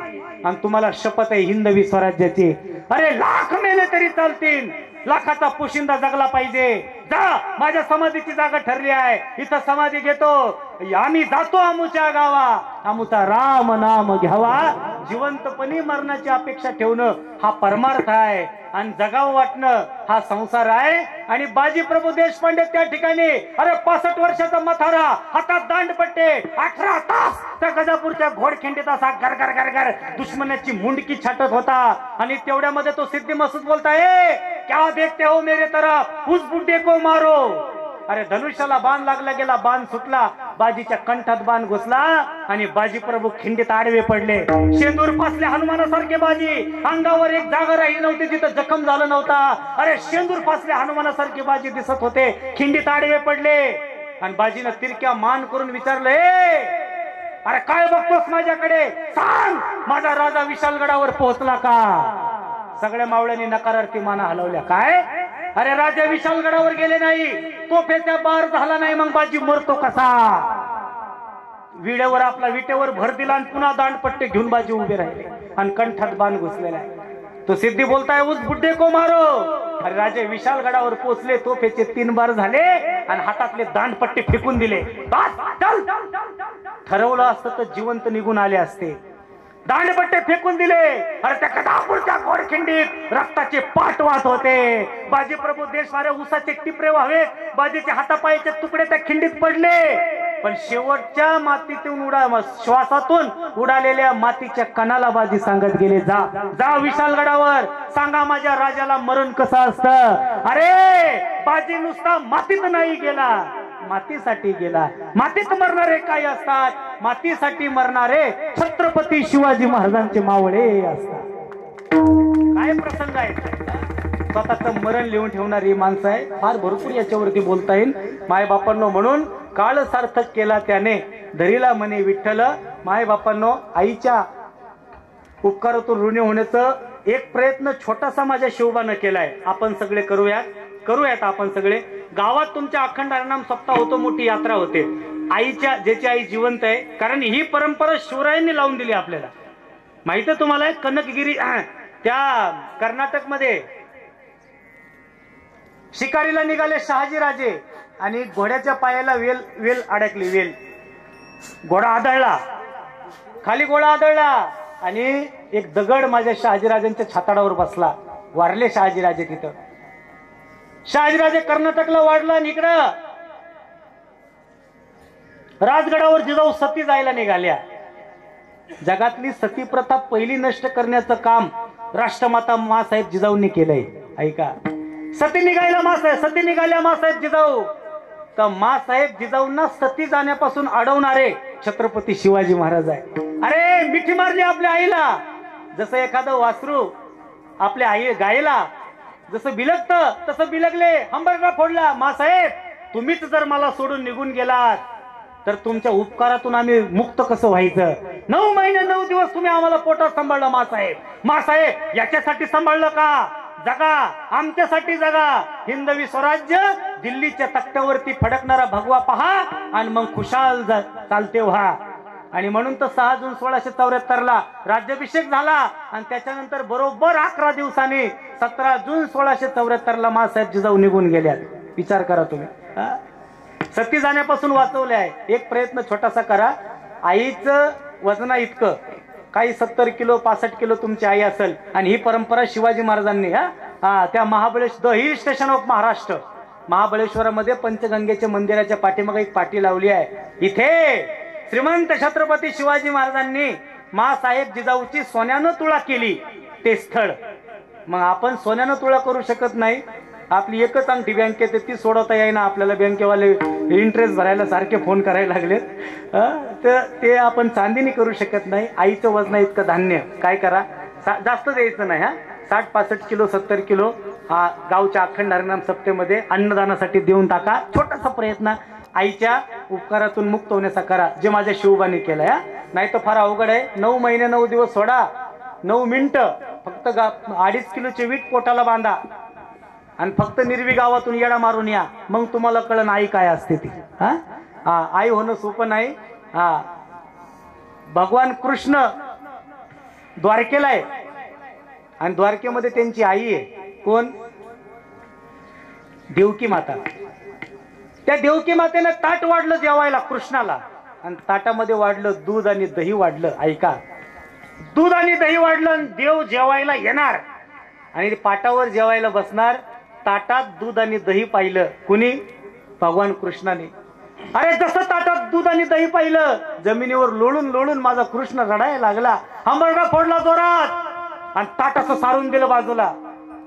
आणि तुम्हाला शपथ आहे हिंदवी स्वराज्याची. अरे लाख मेले तरी चालतील. लाखाचा पोशिंदा जगला पाहिजे. जा माझ्या समाधीची जागा ठरली आहे. इथं समाधी घेतो. आम्ही जातो आमुच्या गावा. आमुचा राम नाम घ्यावा. जिवंतपणी मरणाची अपेक्षा ठेवणं हा परमार्थ आहे आणि जगावं वाटणं हा संसार आहे. आणि बाजी प्रभू देशपांडे त्या ठिकाणी अरे 65 वर्षाचा मथारा हातात दांडपट्टे 18 तास त्या गजापूरच्या घोडखिंडीत असा गर गर गर गर दुश्मनाची मुंडकी छाटत होता. आणि तेवढ्यामध्ये तो सिद्धी मसूद बोलताय क्या देखते हो मेरे तरफ उस बुड्ढे को मारो. अरे धनुष्याला बाण लागला गेला. बाण सुटला. बाजीच्या कंठात बाण घुसला आणि बाजी प्रभू खिंडीत आडवे पडले. शेंदूर फासले हनुमानासारखे बाजी. अंगावर एक जागा राहिली नव्हती जिथं जखम झालं नव्हता. अरे शेंदूर फासले हनुमानासारखे बाजी दिसत होते. खिंडीत आडवे पडले आणि बाजीनं तिरक्या मान करून विचारलं अरे काय बघतोस माझ्याकडे? सांग माझा राजा विशालगडावर पोहोचला का? सगळ्या मावळ्यांनी नकारार्थी माना हलवल्या. काय? अरे राजा विशालगडावर गेले नाही. तोफेचा बार झाला नाही. मग बाजी मरतो कसा? विड्यावर आपला विटेवर भर दिला आणि पुन्हा दांडपट्टे घेऊन बाजी उभे राहिले आणि कंठात बाण घुसलेला आहे. तो सिद्धी बोलताय उस बुड्ढे को मारो. अरे राजे विशालगडावर पोहोचले. तोफेचे 3 बार झाले आणि हातातले दांडपट्टे फेकून दिले. ठरवलं असतं तर जिवंत निघून आले असते. दांडपट्टे फेकून दिले. अरे त्या गडापूरच्या घोडखिंडीत रक्ताचे पाट वाहत होते. बाजी प्रभू देशवारे उसाचे टिपरे व्हावे. बाजीचे हातापायाचे तुकडे त्या खिंडीत पडले. पण शेवटच्या मातीतून श्वासातून उडालेल्या मातीच्या कणाला बाजी सांगत गेले जा जा विशालगडावर सांगा माझ्या राजाला मरण कसं असतं. अरे बाजी नुसता मातीत नाही गेला. मातीसाठी गेला. मातीत मरणारे काय असतात? मातीसाठी मरणारे छत्रपती शिवाजी महाराजांचे मावळे असतात. काय प्रसंग आहे? स्वतःचं मरण लिहून ठेवणारी माणसं आहे. फार भरपूर याच्यावरती बोलता येईल. मायबापांनो म्हणून काळ सार्थक केला त्याने धरीला म्हणे विठ्ठल. मायबापांनो आईच्या उपकारातून ऋणी होण्याचं एक प्रयत्न छोटासा माझ्या शिवबानं केलाय. आपण सगळे करूयात आपण सगळे. गावात तुमच्या अखंड हरिनाम सप्ताह होतो. मोठी यात्रा होते. आईच्या ज्याची आई जिवंत आहे. कारण ही परंपरा शिवरायांनी लावून दिली आपल्याला. माहित आहे तुम्हाला? कनकगिरी त्या कर्नाटक मध्ये शिकारीला निघाले शहाजीराजे आणि घोड्याच्या पायाला वेल अडकली. वेल घोडा आदळला. खाली घोडा आदळला आणि एक दगड माझ्या शहाजीराजांच्या छाताडावर बसला. वारले शहाजीराजे तिथं. शहाजीराजे कर्नाटकला वाढला आणि इकडं राजगडावर जिजाऊ सती जायला निघाल्या. जगातली सती प्रथा पहिली नष्ट करण्याचं काम राष्ट्रमाता मासाहेब जिजाऊंनी केलंय. ऐका सती निघायला सती निघाल्या मासाहेब जिजाऊ. तर मासाहेब जिजाऊंना सती जाण्यापासून अडवणारे छत्रपती शिवाजी महाराज आहे. अरे मिठी मारली आपल्या आईला. जसं एखादं वासरू आपल्या आई गायला जसं बिलगत तसं बिलगले. हंबरडा फोडला. मासाहेब तुम्हीच जर मला सोडून निघून गेलात तर तुमच्या उपकारातून आम्ही मुक्त कसं व्हायचं? 9 महिने 9 दिवस तुम्ही आम्हाला पोटात सांभाळलं मासाहेब. मासाहेब याच्यासाठी सांभाळलं का? जगा आमच्यासाठी जगा. हिंदवी स्वराज्य दिल्लीच्या तख्त्यावरती फडकणारा भगवा पहा आणि मग खुशाल चालते व्हा. आणि म्हणून तर 6 जून 1674 राज्याभिषेक झाला आणि त्याच्यानंतर बरोबर 11 दिवसांनी 17 जून 1674 मासाहेब जिजाऊ निघून गेल्यात. विचार करा तुम्ही. सती जाण्यापासून वाचवले आहे. एक प्रयत्न छोटासा करा. आईचं वजना इतकं काही 70 किलो 65 किलो तुमची आई असेल आणि ही परंपरा शिवाजी महाराजांनी त्या the hill station of Maharashtra महाबळेश्वरामध्ये पंचगंगेच्या मंदिराच्या पाठीमागे एक पाटी लावली आहे. इथे श्रीमंत छत्रपती शिवाजी महाराजांनी माँसाहेब जिजाऊची सोन्यानं तुळा केली ते स्थळ. मग आपण सोन्यानं तुळा करू शकत नाही. आपली एकच अंगठी बँकेत ती सोडवता येईना आपल्याला. बँकेवाले इंटरेस्ट भरायला सारखे फोन करायला लागलेत. तर ते आपण चांदीने करू शकत नाही. आईचं वजन इतकं धान्य काय करा, जास्त द्यायचं नाही. 60-65 किलो 70 किलो गावच्या अखंड हरिनाम सप्तेमध्ये अन्नदानासाठी देऊन टाका. छोटासा प्रयत्न आईच्या उपकारातून मुक्त होण्याचा करा, जे माझ्या शिवबाने केलंय. नाही तर फार अवघड आहे. 9 महिने 9 दिवस सोडा, 9 मिनिटं फक्त 2.5 किलोची वीट पोटाला बांधा आणि फक्त निर्वी गावातून येडा मारून या. मग तुम्हाला कळण आई काय असते ती. आई होणं सोपं नाही. भगवान कृष्ण द्वारकेला आहे आणि द्वारकेमध्ये त्यांची आई आहे. कोण? देवकी माता. त्या देवकी मातेनं ताट वाढलं जेवायला कृष्णाला आणि ताटामध्ये वाढलं दूध आणि दही वाढलं. ऐका, दूध आणि दही वाढलं आणि देव जेवायला येणार आणि पाटावर जेवायला बसणार. ताटात दूध आणि दही पाहिलं कुणी? भगवान कृष्णाने. अरे जसं ताटात दूध आणि दही पाहिलं जमिनीवर लोळून लोळून माझा कृष्ण रडायला लागला. हंबरडा फोडला जोरात आणि ताट असं सारून दिलं बाजूला.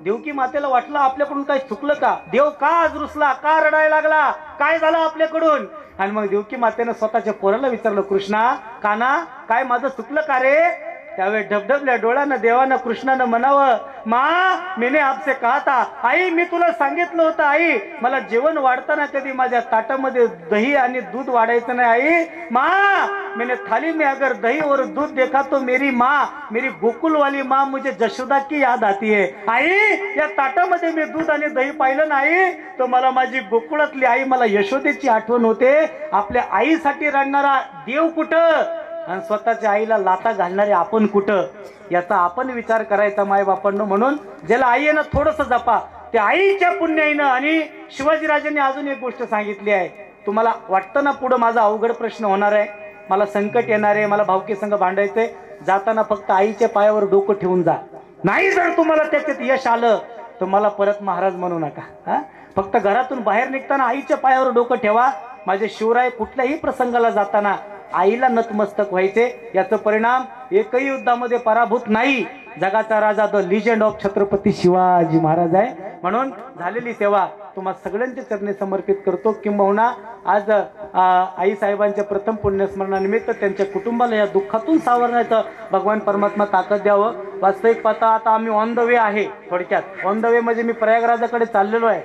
देवकी मातेला वाटलं आपल्याकडून काही चुकलं का? देव का आज रुसला, का रडायला लागला, काय झालं आपल्याकडून? आणि मग देवकी मातेनं स्वतःच्या पोराला विचारलं, कृष्णा काना काय माझं चुकलं का रे? त्यावेळी ढबढबल्या डोळ्यानं देवानं कृष्णानं म्हणावं, मा मैंने आपसे कहा था, आई मी तुला सांगितलं होतं आई मला जेवण वाढताना कधी माझ्या ताटामध्ये दही आणि दूध वाढायचं नाही. आई माँ मैंने थाली में अगर दही और दूध देखा तो मेरी माँ, मेरी गोकुल वाली माँ मुझे जशोदा की याद आती है. आई या ताटामध्ये मी दूध आणि दही पाहिलं नाही तर मला माझी गोकुळातली आई, मला यशोदेची आठवण होते. आपल्या आईसाठी रडणारा देव कुठं आणि स्वतःच्या आईला लाता घालणारे आपण कुठं, याचा आपण विचार करायचा मायबापांनो. म्हणून ज्याला आई आहे ना थोडंसं जपा. त्या आईच्या पुण्याईनं. आणि शिवाजीराजांनी अजून एक गोष्ट सांगितली आहे. तुम्हाला वाटतं ना पुढं माझा अवघड प्रश्न होणार आहे, मला संकट येणार आहे, मला भावकी संघ भांडायचंय, जाताना फक्त आईच्या पायावर डोकं ठेवून जा. नाही जर तुम्हाला त्याच्यात यश आलं तर मला परत महाराज म्हणू नका. फक्त घरातून बाहेर निघताना आईच्या पायावर डोकं ठेवा. माझे शिवराय कुठल्याही प्रसंगाला जाताना आईला नतमस्तक व्हायचे. याचा परिणाम एकही युद्धामध्ये पराभूत नाही. जगाचा राजा the legend of Chhatrapati Shivaji Maharaj आहे. म्हणून झालेली सेवा तुम्हा सगळ्यांच्या चरणी समर्पित करतो. किंबहुना आज आई साहेबांच्या प्रथम पुण्यस्मरणानिमित्त त्यांच्या कुटुंबाला या दुःखातून सावरण्याचं भगवान परमात्मा ताकद द्यावं. वास्तविक पाहता आता आम्ही ऑन द वे आहे. थोडक्यात ऑन द वे म्हणजे मी प्रयागराजाकडे चाललेलो आहे.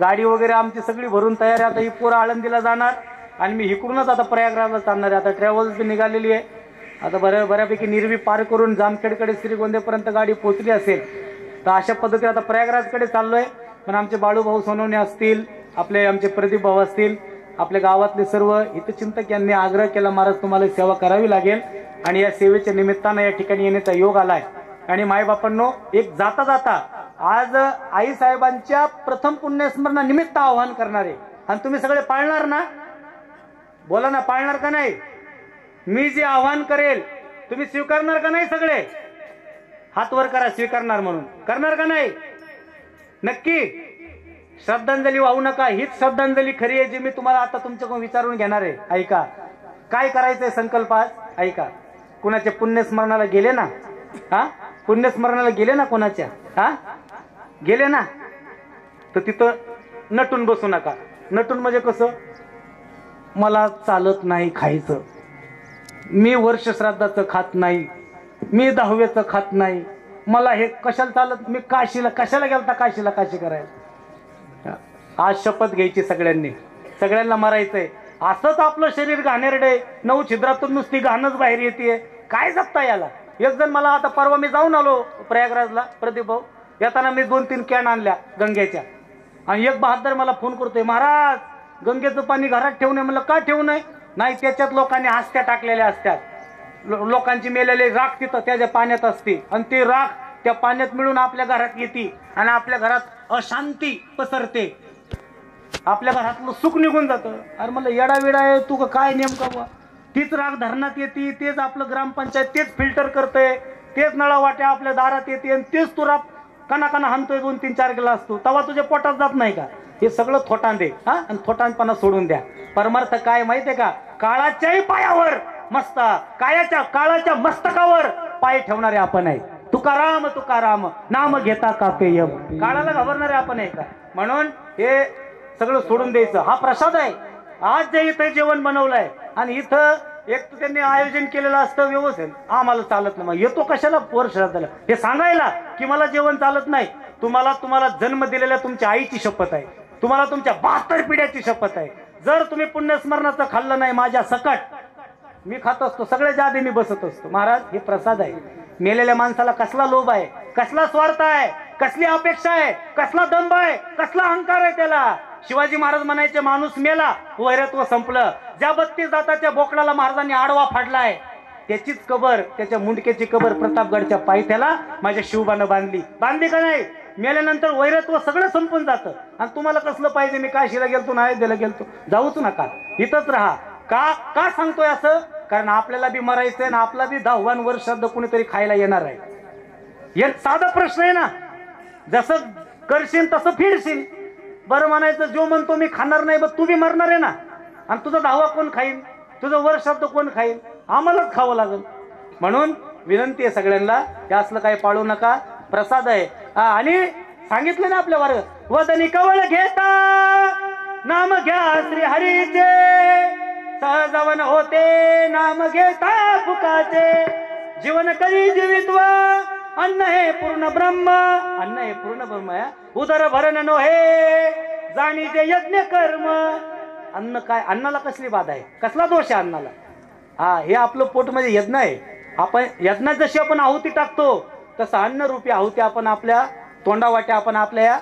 गाडी वगैरे आमची सगळी भरून तयार आहे. आता ही पोरं आळंदीला जाणार आणि मी इकडूनच आता प्रयागराजला चालणार आहे. आता ट्रॅव्हल्स बी निघालेली आहे. आता बऱ्यापैकी निर्वी पार करून जामखेडकडे श्रीगोंदेपर्यंत गाडी पोहोचली असेल. तर अशा पद्धतीने आता प्रयागराजकडे चाललोय. पण आमचे बाळूभाऊ सोनवणे असतील, आमचे प्रदीप भाऊ असतील, आपल्या गावातले सर्व हितचिंतक यांनी आग्रह केला, महाराज तुम्हाला सेवा करावी लागेल. आणि या सेवेच्या निमित्तानं या ठिकाणी येण्याचा योग आलाय. आणि मायबापांनो एक जाता जाता आज आई साहेबांच्या प्रथम पुण्यस्मरणानिमित्त आवाहन करणार आहे. आणि तुम्ही सगळे पाळणार ना? बोला ना, पाळणार का नाही? मी जे आवाहन करेल तुम्ही स्वीकारणार का नाही? सगळे हात वर करा, स्वीकारणार म्हणून. करणार का नाही? नक्की. श्रद्धांजली वाहू नका. हीच श्रद्धांजली खरी आहे जी मी तुम्हाला आता तुमच्याकडून विचारून घेणार आहे. ऐका काय करायचंय संकल्प आज. ऐका, कुणाच्या पुण्यस्मरणाला गेले ना? पुण्यस्मरणाला गेले ना कोणाच्या? गेले ना? तर तिथं नटून बसू नका. नटून म्हणजे कसं? मला चालत नाही खायचं, मी वर्ष श्राद्धाचं खात नाही, मी 10वेचं खात नाही, मला हे कशाला चालत, मी काशीला कशाला गेलता, काशीला काशी करायला. आज शपथ घ्यायची सगळ्यांनी. सगळ्यांना मरायचंय. असंच आपलं शरीर घाणेरडे, 9 छिद्रातून नुसती घाणच बाहेर येते. काय जपता याला? एक जण मला आता परवा मी जाऊन आलो प्रयागराजला, प्रदीप भाऊ. येताना मी 2-3 कॅन आणल्या गंगेच्या. आणि एक बहादर मला फोन करतोय, महाराज गंगेचं पाणी घरात ठेवू नये. म्हणलं का ठेवू नये? नाही, त्याच्यात लोकांनी हस्त्या टाकलेल्या असतात. लोकांची मेलेली राख तिथं त्याच्या पाण्यात असते आणि ती राख त्या पाण्यात मिळून आपल्या घरात येते आणि आपल्या घरात अशांती पसरते. आपल्या घरातलं सुख निघून जातं. अरे म्हणलं येडा वेडा आहे तू, काय नेमकं? तीच राख धरणात येते, तेच आपलं ग्रामपंचायत तेच फिल्टर करते, तेच नळा वाट्या आपल्या दारात येते आणि तेच तू राख कना कना हाणतोय 2-3-4 ग्लास तू, तवा तुझ्या पोटात जात नाही का? हे सगळं थोटांडे हा, आणि थोटांडपणा सोडून द्या. परमार्थ काय माहितीये का? काळाच्याही पायावर मस्त काळाच्या मस्तकावर पाय ठेवणारे आपण आहे. तुकाराम तुकाराम नाम घेता कापेय. काळाला घाबरणारे आपण आहे का? म्हणून हे सगळं सोडून द्यायचं. हा प्रसाद आहे. आज जे इथे जेवण बनवलंय आणि इथं एक तर त्यांनी आयोजन केलेलं असतं व्यवस्थित, आम्हाला चालत नाही. मग येतो कशाला श्राद्धाला? हे सांगायला की मला जेवण चालत नाही. तुम्हाला जन्म दिलेल्या तुमच्या आईची शपथ आहे, तुम्हाला तुमच्या 72 पिढ्याची शपथ आहे. जर तुम्ही पुण्यस्मरणाचं खाल्लं नाही माझ्या सकट, मी खात असतो सगळ्याच्या आधी मी बसत असतो. महाराज हे प्रसाद आहे. मेलेल्या माणसाला कसला लोभ आहे, कसला स्वार्थ आहे, कसली अपेक्षा आहे, कसला दंभ आहे, कसला अहंकार आहे त्याला. शिवाजी महाराज म्हणायचे माणूस मेला वैरत्व संपलं. ज्या 32 जाताच्या बोकडाला महाराजांनी आडवा फाडलाय त्याचीच कबर, त्याच्या मुंडकेची कबर प्रतापगडच्या पायथ्याला माझ्या शिवबानं बांधली का नाही? मेल्यानंतर वैरत्व सगळं संपून जातं. आणि तुम्हाला कसलं पाहिजे? मी काशीला गेलतो ना अयोध्येला गेलतो, जाऊच नका, इथंच राहा. का सांगतोय असं? कारण आपल्याला बी मरायचंय ना, आपला बी 10 वर्षात कुणीतरी खायला येणार आहे. हे साधा प्रश्न आहे ना. जसं करशील तसं फिरशील. बरं म्हणायचं जो म्हणतो मी खाणार नाही, बघ तू बी मरणार आहे ना. आणि तुझा 10वा कोण खाईल? तुझं वर्षात कोण खाईल? आम्हालाच खावं लागेल. म्हणून विनंती आहे सगळ्यांना, हे असलं काही पाळू नका. प्रसाद आहे. आणि सांगितलं ना आपल्या वर्ग, वदनी कवळ घेता नाम घ्या श्री हरीचे, सहजवन होते नाम घेता फुकाचे, जीवन करी जीवित्व अन्न हे पूर्ण ब्रह्म. अन्न हे पूर्ण ब्रह्म आहे. उदर भरण नोहे जाणीचे यज्ञ कर्म. अन्न काय? अन्नाला कसली बाधा आहे? कसला दोष आहे अन्नाला? हे आपलं पोट मध्ये यज्ञ आहे. आपण यज्ञात जशी आपण आहुती टाकतो तसं अन्न रूपी आहुती आपण आपल्या तोंडावाट्या आपण आपल्या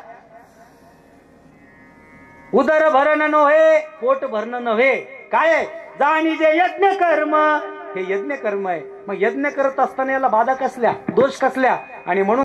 उदर भरण नव्हे, पोट भरणं नव्हे. काय आहे? जाणीचे यज्ञ कर्म. हे यज्ञ कर्म आहे. मग यज्ञ करत असताना याला बाधा कसल्या, दोष कसल्या? आणि म्हणून